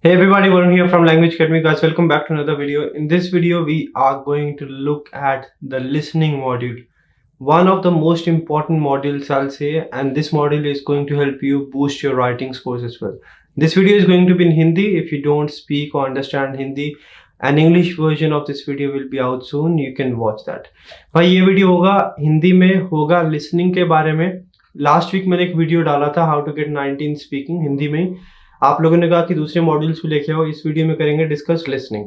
Hey everybody, Varun here from Language Academy. Guys, welcome back to another video. In this video, we are going to look at the listening module. One of the most important modules, I'll say, and this module is going to help you boost your writing scores as well. This video is going to be in Hindi. If you don't speak or understand Hindi, an English version of this video will be out soon. You can watch that. भाई ये video होगा हिंदी में, होगा listening के बारे में. Last week मैंने एक वीडियो डाला था how to get 19 speaking Hindi में. आप लोगों ने कहा कि दूसरे मॉड्यूल्स भी लेके आओ. इस वीडियो में करेंगे डिस्कस लिसनिंग.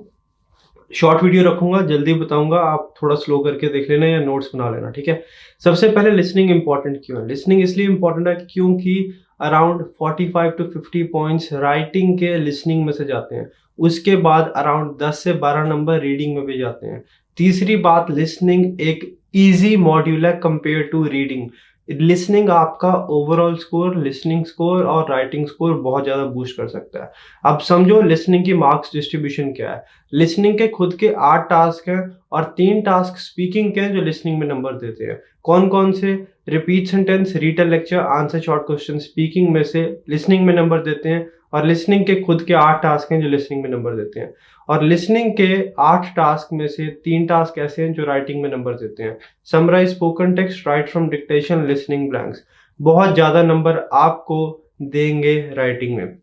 शॉर्ट वीडियो रखूंगा, जल्दी बताऊंगा, आप थोड़ा स्लो करके देख लेना या नोट्स बना लेना, ठीक है. सबसे पहले लिसनिंग इंपॉर्टेंट क्यों है? लिसनिंग इसलिए इंपॉर्टेंट है क्योंकि अराउंड 45 to 50 पॉइंट्स राइटिंग के लिसनिंग में से जाते हैं. उसके बाद अराउंड 10 से 12 नंबर रीडिंग में भी जाते हैं. तीसरी बात, लिसनिंग एक ईजी मॉड्यूल है कंपेयर टू रीडिंग. लिसनिंग आपका ओवरऑल स्कोर, लिसनिंग स्कोर और राइटिंग स्कोर बहुत ज़्यादा बूस्ट कर सकता है. अब समझो लिसनिंग की मार्क्स डिस्ट्रीब्यूशन क्या है. लिसनिंग के खुद के 8 टास्क हैं और 3 टास्क स्पीकिंग के हैं जो लिसनिंग में नंबर देते हैं. कौन कौन से? Repeat sentence, read a lecture, answer short question speaking में से लिसनिंग में नंबर देते हैं. और लिसनिंग के खुद के 8 टास्क हैं जो लिसनिंग में नंबर देते हैं. और लिसनिंग के 8 टास्क में से 3 टास्क ऐसे हैं जो राइटिंग में नंबर देते हैं. Summarize spoken text, write from dictation, listening blanks. बहुत ज़्यादा नंबर आपको देंगे राइटिंग में.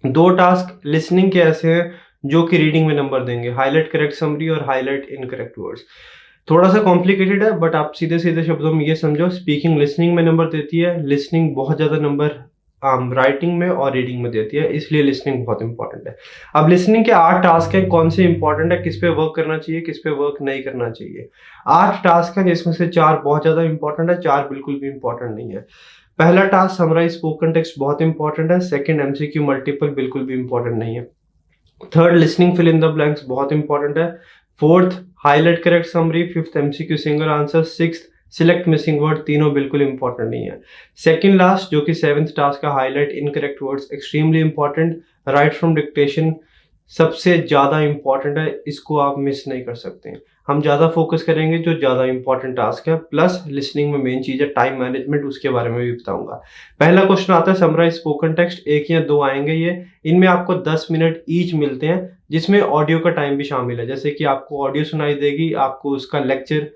2 टास्क लिसनिंग के ऐसे हैं जो कि रीडिंग में नंबर देंगे. हाईलाइट करेक्ट समरी और हाईलाइट इनकरेक्ट वर्ड्स. थोड़ा सा कॉम्प्लिकेटेड है बट आप सीधे सीधे शब्दों में ये समझो, स्पीकिंग लिसनिंग में नंबर देती है, लिसनिंग बहुत ज़्यादा नंबर राइटिंग में और रीडिंग में देती है, इसलिए लिसनिंग बहुत इंपॉर्टेंट है. अब लिसनिंग के 8 टास्क हैं, कौन से इंपॉर्टेंट है, किस पे वर्क करना चाहिए, किस पे वर्क नहीं करना चाहिए. 8 टास्क हैं जिसमें से 4 बहुत ज़्यादा इंपॉर्टेंट है, 4 बिल्कुल भी इंपॉर्टेंट नहीं है. पहला टास्क समराइज स्पोकन टेक्स्ट बहुत इंपॉर्टेंट है. सेकंड एमसीक्यू मल्टीपल बिल्कुल भी इंपॉर्टेंट नहीं है. Third listening fill in the blanks बहुत इंपॉर्टेंट है. Fourth highlight correct summary. Fifth MCQ single answer. Sixth select missing word. तीनों बिल्कुल इंपॉर्टेंट नहीं है. सेकंड लास्ट जो कि 7th टास्क का highlight incorrect words extremely important. Right from dictation सबसे ज़्यादा इंपॉर्टेंट है, इसको आप मिस नहीं कर सकते हैं. हम ज़्यादा फोकस करेंगे जो ज़्यादा इंपॉर्टेंट टास्क है. प्लस लिसनिंग में मेन चीज़ है टाइम मैनेजमेंट, उसके बारे में भी बताऊंगा. पहला क्वेश्चन आता है समराइज स्पोकन टेक्स्ट. 1 या 2 आएंगे ये. इनमें आपको 10 मिनट ईच मिलते हैं जिसमें ऑडियो का टाइम भी शामिल है. जैसे कि आपको ऑडियो सुनाई देगी, आपको उसका लेक्चर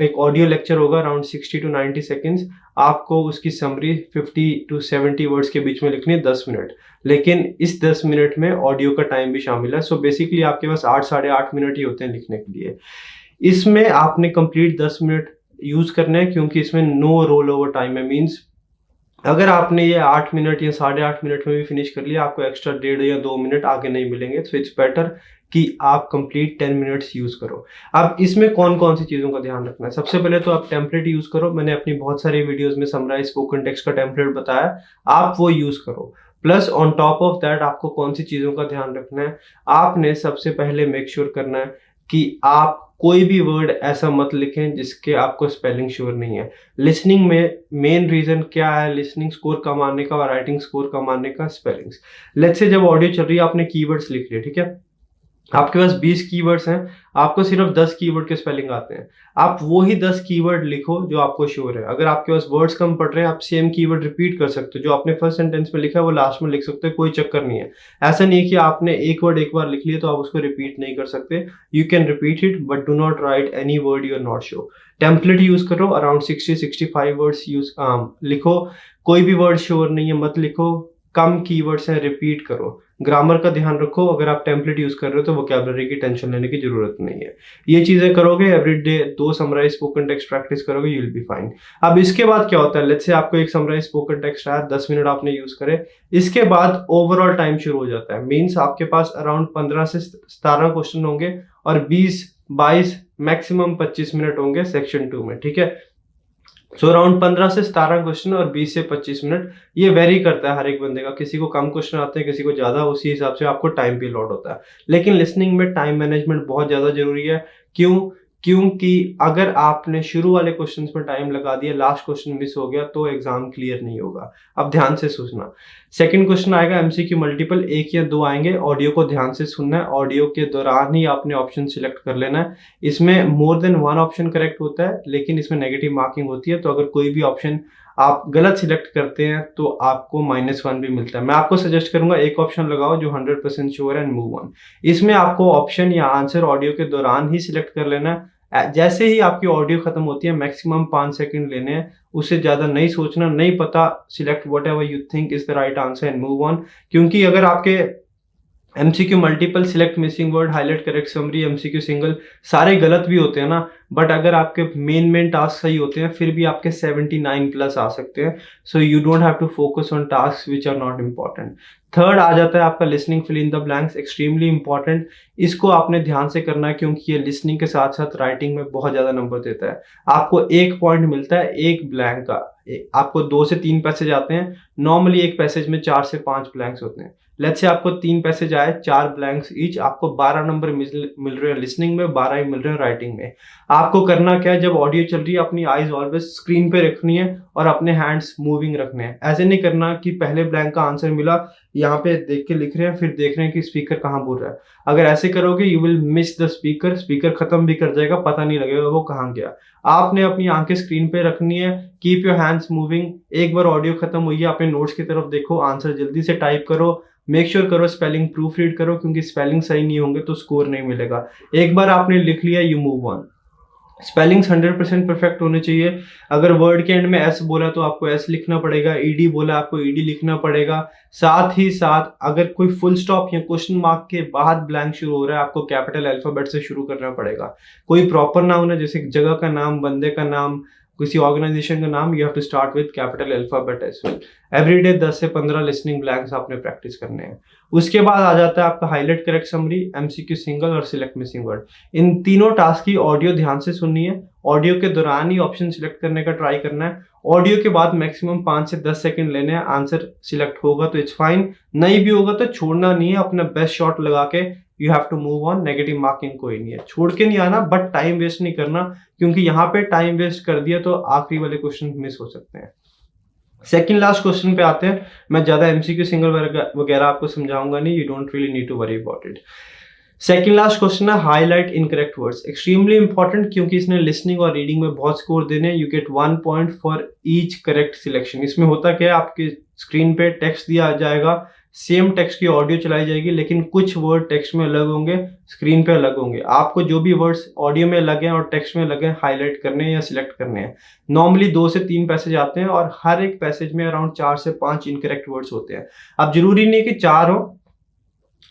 एक ऑडियो लेक्चर होगा अराउंड 60 to 90 सेकेंड्स. आपको उसकी समरी 50 to 70 वर्ड्स के बीच में लिखनी है 10 मिनट. लेकिन इस 10 मिनट में ऑडियो का टाइम भी शामिल है. सो बेसिकली आपके पास 8 साढ़े 8 मिनट ही होते हैं लिखने के लिए. इसमें आपने कंप्लीट 10 मिनट यूज करने हैं क्योंकि इसमें नो रोल ओवर टाइम है. मीन्स अगर आपने ये 8 मिनट या साढ़े 8 मिनट में भी फिनिश कर लिया, आपको एक्स्ट्रा 1.5 या 2 मिनट आगे नहीं मिलेंगे. सो इट्स बेटर कि आप कंप्लीट 10 मिनट्स यूज करो. अब इसमें कौन कौन सी चीज़ों का ध्यान रखना है? सबसे पहले तो आप टेम्पलेट यूज करो. मैंने अपनी बहुत सारी वीडियोस में समराइज स्पोकन टेक्स्ट का टेम्पलेट बताया, आप वो यूज करो. Plus on top of that आपको कौन सी चीज़ों का ध्यान रखना है? आपने सबसे पहले मेक श्योर करना है कि आप कोई भी वर्ड ऐसा मत लिखें जिसके आपको स्पेलिंग श्योर नहीं है. लिसनिंग में मेन रीजन क्या है लिसनिंग स्कोर कम आने का और राइटिंग स्कोर कम आने का? स्पेलिंग्स. लेट्स से जब ऑडियो चल रही है आपने कीवर्ड्स लिख लिए, ठीक है, आपके पास 20 कीवर्ड्स हैं, आपको सिर्फ 10 कीवर्ड के स्पेलिंग आते हैं. आप वो ही 10 कीवर्ड लिखो जो आपको श्योर है. अगर आपके पास वर्ड्स कम पड़ रहे हैं, आप सेम कीवर्ड रिपीट कर सकते हो. जो आपने फर्स्ट सेंटेंस में लिखा है वो लास्ट में लिख सकते हो, कोई चक्कर नहीं है. ऐसा नहीं है कि आपने एक वर्ड एक बार लिख लिया तो आप उसको रिपीट नहीं कर सकते. You can repeat it but do not write any word you are not sure. Template use करो, अराउंड 60-65 वर्ड्स यूज लिखो. कोई भी वर्ड श्योर नहीं है मत लिखो. कम कीवर्ड्स हैं, रिपीट करो. ग्रामर का ध्यान रखो. अगर आप टेम्पलेट यूज कर रहे हो तो वोकैबुलरी की टेंशन लेने की जरूरत नहीं है. ये चीजें करोगे everyday, 2 summarize spoken text practice करोगे, यू विल बी फाइन. अब इसके बाद क्या होता है? लेट्स से आपको एक समराइज स्पोकन टेक्स्ट आया, 10 मिनट आपने यूज करे. इसके बाद ओवरऑल टाइम शुरू हो जाता है. मीन्स आपके पास अराउंड 15 से 17 क्वेश्चन होंगे और 20-22 मैक्सिमम 25 मिनट होंगे सेक्शन 2 में, ठीक है. सो अराउंड 15 से 17 क्वेश्चन और 20 से 25 मिनट. ये वेरी करता है हर एक बंदे का. किसी को कम क्वेश्चन आते हैं, किसी को ज़्यादा. उसी हिसाब से आपको टाइम भी लॉट होता है. लेकिन लिसनिंग में टाइम मैनेजमेंट बहुत ज़्यादा जरूरी है. क्यों? क्योंकि अगर आपने शुरू वाले क्वेश्चंस में टाइम लगा दिया, लास्ट क्वेश्चन मिस हो गया तो एग्जाम क्लियर नहीं होगा. अब ध्यान से सोचना. सेकंड क्वेश्चन आएगा एमसीक्यू मल्टीपल. 1 या 2 आएंगे. ऑडियो को ध्यान से सुनना है. ऑडियो के दौरान ही आपने ऑप्शन सिलेक्ट कर लेना है. इसमें मोर देन 1 ऑप्शन करेक्ट होता है लेकिन इसमें नेगेटिव मार्किंग होती है. तो अगर कोई भी ऑप्शन आप गलत सिलेक्ट करते हैं तो आपको -1 भी मिलता है। मैं आपको सजेस्ट करूंगा एक ऑप्शन लगाओ जो 100% श्योर है एंड मूव ऑन। इसमें आपको ऑप्शन या आंसर ऑडियो के दौरान ही सिलेक्ट कर लेना है। जैसे ही आपकी ऑडियो खत्म होती है मैक्सिमम 5 सेकंड लेने हैं, उससे ज्यादा नहीं सोचना, नहीं पता, select what ever you think is the right answer and move on. क्योंकि अगर आपके MCQ multiple, select missing word, highlight correct summary, MCQ single सारे गलत भी होते हैं ना, बट अगर आपके मेन टास्क सही होते हैं फिर भी आपके 79 प्लस आ सकते हैं। So you don't have to focus on task which are not important. Third आ जाता है आपका listening fill in the blanks, extremely important. इसको आपने ध्यान से करना है क्योंकि ये लिसनिंग के साथ साथ राइटिंग में बहुत ज्यादा नंबर देता है। आपको 1 पॉइंट मिलता है एक ब्लैंक का। आपको 2 से 3 पैसेज आते हैं, नॉर्मली एक पैसेज में 4 से 5 ब्लैंक्स होते हैं। लेट्स से आपको 3 पैसेज आए, 4 ब्लैंक्स ईच, आपको 12 नंबर मिल रहे हैं लिसनिंग में, 12 ही मिल रहे हैं राइटिंग में। आपको करना क्या है, जब ऑडियो चल रही है अपनी आईज ऑलवेज स्क्रीन पे रखनी है और अपने हैंड्स मूविंग रखने हैं। ऐसे नहीं करना कि पहले ब्लैंक का आंसर मिला, यहाँ पे देख के लिख रहे हैं, फिर देख रहे हैं कि स्पीकर कहाँ बोल रहा है। अगर ऐसे करोगे you will miss the speaker, speaker खत्म भी कर जाएगा, पता नहीं लगेगा वो कहाँ गया। आपने अपनी आंखें स्क्रीन पे रखनी है, कीप योर हैंड्स मूविंग। एक बार ऑडियो खत्म हुई है अपने नोट्स की तरफ देखो, आंसर जल्दी से टाइप करो, मेक श्योर करो स्पेलिंग प्रूफ रीड करो, क्योंकि स्पेलिंग सही नहीं होंगे तो स्कोर नहीं मिलेगा। एक बार आपने लिख लिया, you move on. Spellings 100% perfect होने चाहिए। अगर वर्ड के एंड में एस बोला तो आपको एस लिखना पड़ेगा, ईडी बोला आपको ईडी लिखना पड़ेगा। साथ ही साथ अगर कोई फुल स्टॉप या क्वेश्चन मार्क के बाद ब्लैंक शुरू हो रहा है, आपको कैपिटल अल्फाबेट से शुरू करना पड़ेगा। कोई प्रॉपर नाउन है जैसे जगह का नाम, बंदे का नाम, किसी ऑर्गेनाइजेशन का नाम, you have to start with capital alphabet as well. Everyday 10 से 15 लिसनिंग ब्लैंक्स आपने प्रैक्टिस करने हैं। उसके बाद आ जाता है आपका highlight correct summary, MCQ single और सिलेक्ट मिसिंग वर्ड। इन तीनों टास्क की ऑडियो ध्यान से सुननी है, ऑडियो के दौरान ही ऑप्शन सिलेक्ट करने का ट्राई करना है। ऑडियो के बाद मैक्सिमम 5 से 10 सेकंड लेने हैं, आंसर सिलेक्ट होगा तो इट्स फाइन, नहीं भी होगा तो छोड़ना नहीं है, अपना बेस्ट शॉट लगा के you have to move on. Negative marking कोई नहीं है, छोड़ के नहीं आना, बट टाइम वेस्ट नहीं करना, क्योंकि यहाँ पे टाइम वेस्ट कर दिया तो आखिरी वाले क्वेश्चन मिस हो सकते हैं। सेकंड लास्ट क्वेश्चन पे आते हैं। मैं ज्यादा MCQ सिंगल वगैरह आपको समझाऊंगा नहीं, you don't really need to worry about it. Second last question है highlight incorrect words, extremely important क्योंकि इसने लिसनिंग और रीडिंग में बहुत स्कोर देने हैं। You get 1 point for each correct selection. इसमें होता क्या है, आपकी स्क्रीन पे टेक्स्ट दिया जाएगा, सेम टेक्स्ट की ऑडियो चलाई जाएगी, लेकिन कुछ वर्ड टेक्स्ट में अलग होंगे, स्क्रीन पे अलग होंगे। आपको जो भी वर्ड्स ऑडियो में लगे और टेक्स्ट में लगे हाईलाइट करने हैं या सिलेक्ट करने हैं। नॉर्मली 2 से 3 पैसेज आते हैं और हर एक पैसेज में अराउंड 4 से 5 इनकरेक्ट वर्ड्स होते हैं। अब जरूरी नहीं कि 4 हो,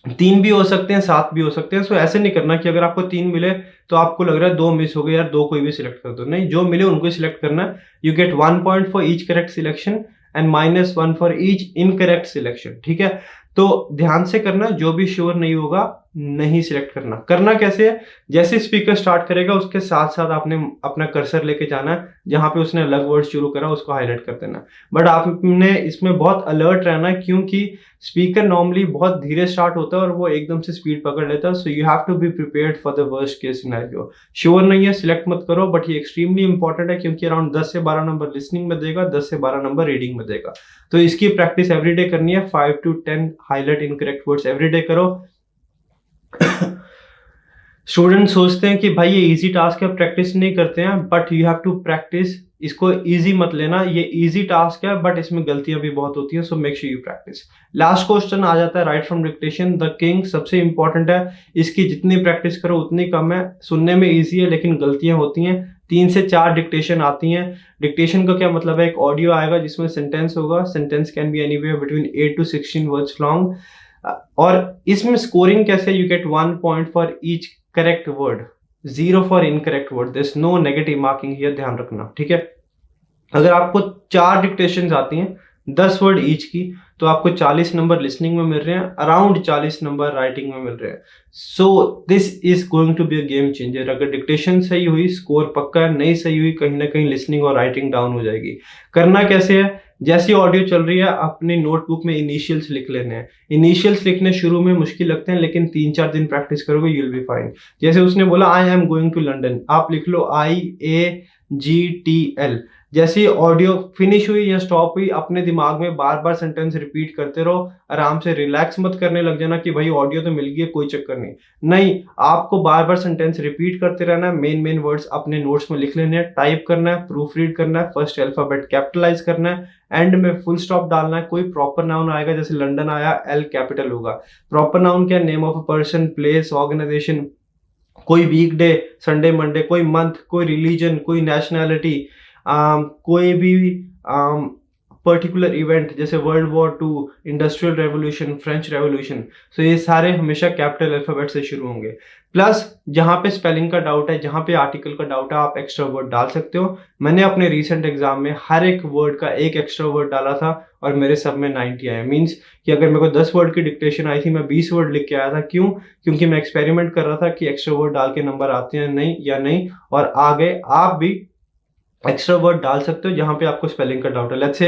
3 भी हो सकते हैं, 7 भी हो सकते हैं। सो ऐसे नहीं करना कि अगर आपको 3 मिले तो आपको लग रहा है 2 मिस हो गए, यार 2 कोई भी सिलेक्ट कर दो। नहीं, जो मिले उनको सिलेक्ट करना है। You get 1 point for each correct selection and -1 for each incorrect selection. ठीक है, तो ध्यान से करना, जो भी श्योर नहीं होगा नहीं सिलेक्ट करना। करना कैसे है, जैसे स्पीकर स्टार्ट करेगा उसके साथ साथ आपने अपना कर्सर लेके जाना है, जहां पे उसने अलग वर्ड शुरू करा उसको हाईलाइट कर देना। बट आपने इसमें बहुत अलर्ट रहना है क्योंकि स्पीकर नॉर्मली बहुत धीरे स्टार्ट होता है और वो एकदम से स्पीड पकड़ लेता है। So you have to be prepared for the worst case scenario. Sure नहीं है सिलेक्ट मत करो, बट ये एक्सट्रीमली इंपॉर्टेंट है क्योंकि अराउंड 10 से 12 नंबर लिसनिंग में देगा, 10 से 12 नंबर रीडिंग में देगा। तो इसकी प्रैक्टिस एवरीडे करनी है। 5 to 10 highlight incorrect words everyday करो। स्टूडेंट सोचते हैं कि भाई ये इजी टास्क है, प्रैक्टिस नहीं करते हैं, but you have to practice. इसको इजी मत लेना, ये इजी टास्क है बट इसमें गलतियां भी बहुत होती हैं, so make sure you practice. Last question आ जाता है right from dictation, the king, सबसे इंपॉर्टेंट है। इसकी जितनी प्रैक्टिस करो उतनी कम है। सुनने में इजी है लेकिन गलतियां होती हैं। 3 से 4 डिक्टेशन आती हैं। डिक्टेशन का क्या मतलब है, एक ऑडियो आएगा जिसमें सेंटेंस होगा, sentence can be anywhere between 8 to 16 words long. और इसमें स्कोरिंग कैसे, you get 1 point for each correct word, 0 for incorrect word, there is no negative marking here, ध्यान रखना। ठीक है, अगर आपको 4 डिक्टेशन आती हैं 10 वर्ड ईच की, तो आपको 40 नंबर लिसनिंग में मिल रहे हैं, अराउंड 40 नंबर राइटिंग में मिल रहे हैं। So this is going to be a game changer. अगर डिक्टेशन सही हुई स्कोर पक्का है, नहीं सही हुई कहीं ना कहीं लिसनिंग और राइटिंग डाउन हो जाएगी। करना कैसे है, जैसी ऑडियो चल रही है अपनी नोटबुक में इनिशियल्स लिख लेने हैं। इनिशियल्स लिखने शुरू में मुश्किल लगते हैं लेकिन 3-4 दिन प्रैक्टिस करोगे यू विल बी फाइन। जैसे उसने बोला I am going to London, आप लिख लो IAGTL। जैसे ही ऑडियो फिनिश हुई या स्टॉप हुई, अपने दिमाग में बार बार सेंटेंस रिपीट करते रहो, आराम से रिलैक्स मत करने लग जाना कि भाई ऑडियो तो मिल गई है कोई चक्कर नहीं। नहीं, आपको बार बार सेंटेंस रिपीट करते रहना है, मेन मेन वर्ड्स अपने नोट्स में लिख लेने हैं, टाइप करना है, प्रूफ रीड करना है, फर्स्ट अल्फाबेट कैपिटलाइज करना है, एंड में फुल स्टॉप डालना है। कोई प्रॉपर नाउन आएगा, जैसे लंदन आया एल कैपिटल होगा। प्रॉपर नाउन क्या, name of a person, place, organisation, कोई वीकडे, संडे, मंडे, कोई मंथ, कोई रिलीजन, कोई नेशनैलिटी, कोई भी पर्टिकुलर इवेंट जैसे world war two, industrial revolution, French revolution. So ये सारे हमेशा कैपिटल अल्फाबेट से शुरू होंगे। प्लस जहाँ पे स्पेलिंग का डाउट है, जहाँ पे आर्टिकल का डाउट है, आप एक्स्ट्रा वर्ड डाल सकते हो। मैंने अपने रिसेंट एग्जाम में हर एक वर्ड का एक एक्स्ट्रा वर्ड डाला था और मेरे सब में 90 आए। मीन्स कि अगर मेरे को 10 वर्ड की डिक्टेशन आई थी, मैं 20 वर्ड लिख के आया था। क्यों? क्योंकि मैं एक्सपेरिमेंट कर रहा था कि एक्स्ट्रा वर्ड डाल के नंबर आते हैं नहीं या नहीं, और आगे आप भी एक्स्ट्रा वर्ड डाल सकते हो जहां पे आपको स्पेलिंग का डाउट है। लेट्स से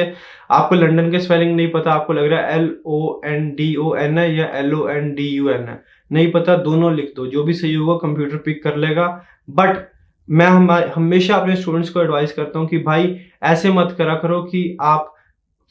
आपको लंदन के स्पेलिंग नहीं पता, आपको लग रहा है LONDON है या LONDUN है, नहीं पता, दोनों लिख दो, जो भी सही होगा कंप्यूटर पिक कर लेगा। बट मैं हमेशा अपने स्टूडेंट्स को एडवाइस करता हूँ कि भाई ऐसे मत करा करो कि आप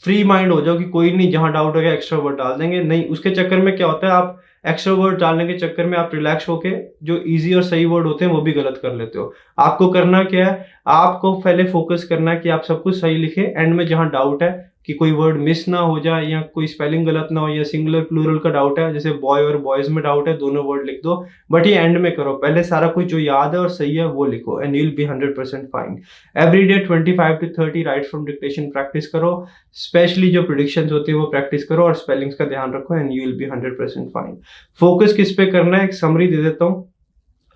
फ्री माइंड हो जाओ कि कोई नहीं, जहां डाउट हो गया एक्स्ट्रा वर्ड डाल देंगे। नहीं, उसके चक्कर में क्या होता है, आप एक्स्ट्रा वर्ड डालने के चक्कर में आप रिलैक्स होके जो इजी और सही वर्ड होते हैं वो भी गलत कर लेते हो। आपको करना क्या है, आपको पहले फोकस करना है कि आप सब कुछ सही लिखे, एंड में जहां डाउट है कि कोई वर्ड मिस ना हो जाए या कोई स्पेलिंग गलत ना हो या सिंगुलर प्लूरल का डाउट है, जैसे बॉय और बॉयज में डाउट है, दोनों वर्ड लिख दो। बट ये एंड में करो, पहले सारा कुछ जो याद है और सही है वो लिखो, and you will be 100% fine. Every day 25 to 30 right from dictation practice करो, स्पेशली जो प्रिडिक्शंस होती है वो प्रैक्टिस करो, और स्पेलिंग्स का ध्यान रखो, and you will be 100% fine. Focus किस पे करना है, एक समरी दे देता हूँ।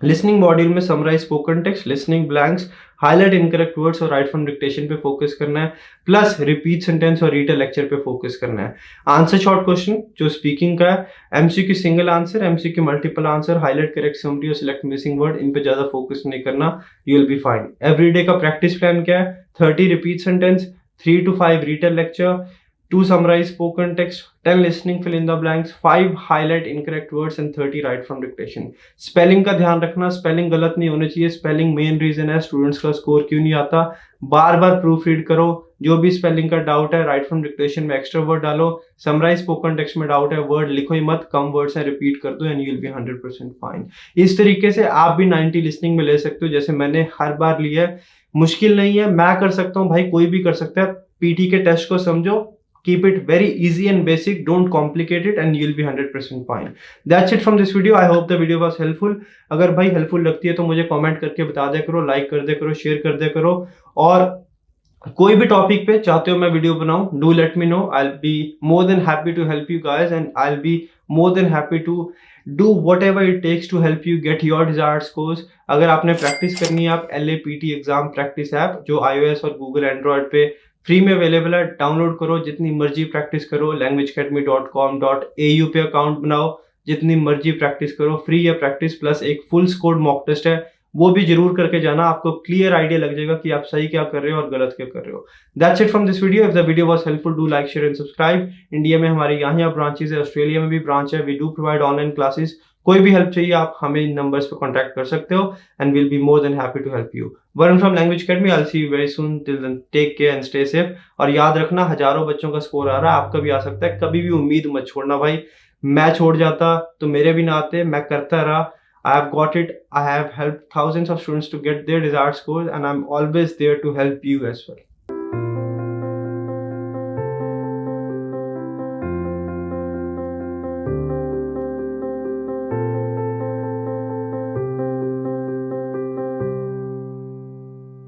लिसनिंग मॉड्यूल में summarise spoken text, listening blanks, highlight incorrect words और राइट फ्रॉम डिक्टेशन पे फोकस करना है। प्लस रिपीट सेंटेंस और रीड लेक्चर पे फोकस करना है। आंसर शॉर्ट क्वेश्चन जो स्पीकिंग का है, MCQ single answer, MCQ multiple answer, highlight correct summary और सिलेक्ट मिसिंग वर्ड, इन पे ज्यादा फोकस नहीं करना, you will be fine. Everyday का प्रैक्टिस प्लान क्या है, 30 repeat sentence, 3 to 5 read lecture, 2 summarize spoken text, 10 listening fill in the blanks, 5 highlight incorrect words and 30 write from dictation। Spelling का ध्यान रखना, स्पेलिंग गलत नहीं होनी चाहिए। स्पेलिंग मेन रीजन है स्टूडेंट्स का स्कोर क्यों नहीं आता। बार बार प्रूफ रीड करो, जो भी स्पेलिंग का डाउट है राइट फ्रॉम डिक्टेशन में एक्स्ट्रा वर्ड डालो, समराइज स्पोकन टेक्स्ट में डाउट है वर्ड लिखो ही मत, कम वर्ड्स है रिपीट कर दो, and you will be 100% fine. इस तरीके से आप भी 90 लिसनिंग में ले सकते हो, जैसे मैंने हर बार लिया है। मुश्किल नहीं है, मैं कर सकता हूँ भाई, कोई भी कर सकता है। पीटी के टेस्ट को समझो, keep it very easy and basic, don't complicate it, and you'll be 100% fine। That's it from this video। I hope the video was helpful। अगर भाई हेल्पफुल लगती है तो मुझे कमेंट करके बता दिया करो, लाइक कर दिया करो, शेयर कर दिया करो, और कोई भी टॉपिक पे चाहते हो मैं वीडियो बनाऊं, do let me know. I will be more than happy to help you guys, and I will be more than happy to do whatever it takes to help you get your desired scores. अगर आपने practice करनी है, आप LAPT exam practice app जो iOS और Google Android पे free में available है, डाउनलोड करो, जितनी मर्जी प्रैक्टिस करो। languageacademy.com.au पे अकाउंट बनाओ, जितनी मर्जी प्रैक्टिस करो, फ्री है प्रैक्टिस। प्लस एक फुल स्कोर मॉक टेस्ट है, वो भी जरूर करके जाना, आपको क्लियर आइडिया लग जाएगा कि आप सही क्या कर रहे हो और गलत क्या कर रहे हो। That's it from this video. If the video was helpful, do like, share and subscribe. India में हमारे यहाँ ब्रांचेस है, ऑस्ट्रेलिया में भी ब्रांच है। We do provide online classes. कोई भी हेल्प चाहिए आप हमें इन नंबर्स पे कांटेक्ट कर सकते हो, and will be more than happy to help you. Varun from language academy, I will see you very soon. Till then take care and stay safe. और याद रखना, हजारों बच्चों का स्कोर आ रहा है, आपका भी आ सकता है। कभी भी उम्मीद मत छोड़ना भाई। मैं छोड़ जाता तो मेरे भी ना आते, मैं करता रहा। I have got it. I have helped thousands of students to get their desired scores, and I'm always there to help you as well.